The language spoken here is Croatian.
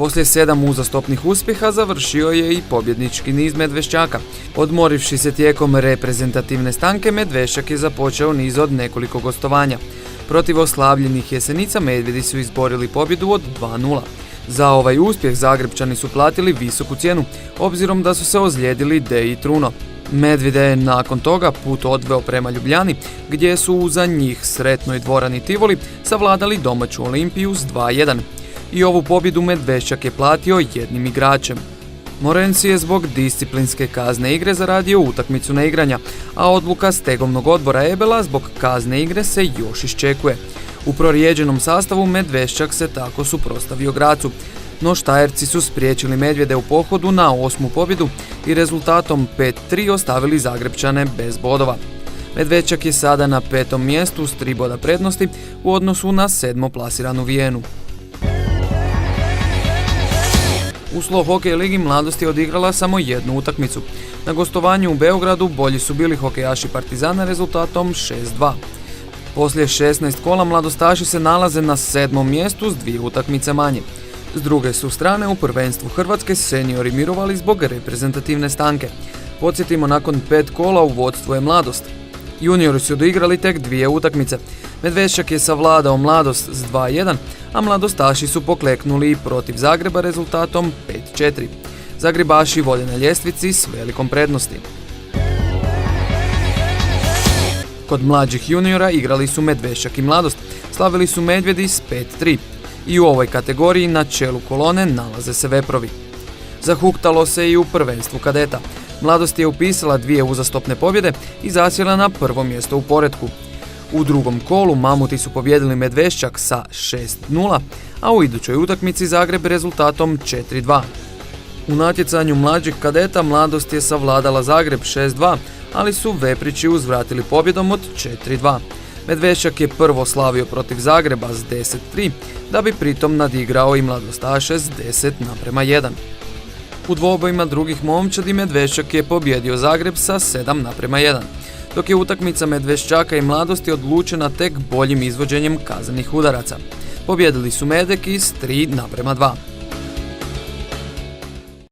Poslije 7 uzastopnih uspjeha završio je i pobjednički niz Medveščaka. Odmorivši se tijekom reprezentativne stanke, Medveščak je započeo niz od nekoliko gostovanja. Protiv oslavljenih Jesenica Medvjedi su izborili pobjedu od 2:0. Za ovaj uspjeh Zagrebčani su platili visoku cijenu, obzirom da su se ozlijedili Deji i Truno. Medvjede je nakon toga put odveo prema Ljubljani, gdje su za njih sretnoj dvorani Tivoli savladali domaću Olimpiju s 2:1. I ovu pobjedu Medveščak je platio jednim igračem. Morenci je zbog disciplinske kazne igre zaradio utakmicu neigranja, a odluka stegovnog odbora Ebela zbog kazne igre se još iščekuje. U prorijeđenom sastavu Medveščak se tako suprotstavio Grazu, no Štajerci su spriječili Medvjede u pohodu na 8. pobjedu i rezultatom 5:3 ostavili Zagrebčane bez bodova. Medveščak je sada na 5. mjestu s 3 boda prednosti u odnosu na 7. plasiranu Vijenu. U Slo hokej ligi Mladost je odigrala samo jednu utakmicu. Na gostovanju u Beogradu bolji su bili hokejaši Partizana rezultatom 6:2. Poslije 16 kola mladostaši se nalaze na 7. mjestu s 2 utakmice manje. S druge su strane u prvenstvu Hrvatske seniori mirovali zbog reprezentativne stanke. Podsjetimo, nakon 5 kola u vodstvu je Mladost. Juniori su odigrali tek 2 utakmice. Medveščak je savladao Mladost s 2:1, a mladostaši su pokleknuli i protiv Zagreba rezultatom 5:4. Zagrebaši vode na ljestvici s velikom prednosti. Kod mlađih juniora igrali su Medveščak i Mladost, slavili su Medvjedi s 5:3. I u ovoj kategoriji na čelu kolone nalaze se Veprovi. Zahuktalo se i u prvenstvu kadeta. Mladost je upisala 2 uzastopne pobjede i zasjela na 1. mjesto u poretku. U drugom kolu Mamuti su pobjedili Medveščak sa 6:0, a u idućoj utakmici Zagreb rezultatom 4:2. U natjecanju mlađih kadeta Mladost je savladala Zagreb 6:2, ali su Veprići uzvratili pobjedom od 4:2. Medveščak je prvo slavio protiv Zagreba s 10:3, da bi pritom nadigrao i mladostaše s 10:1. U dvobojima drugih momčadi Medveščak je pobjedio Zagreb sa 7:1, dok je utakmica Medveščaka i Mladosti odlučena tek boljim izvođenjem kazanih udaraca. Pobjedili su Medeki s 3:2.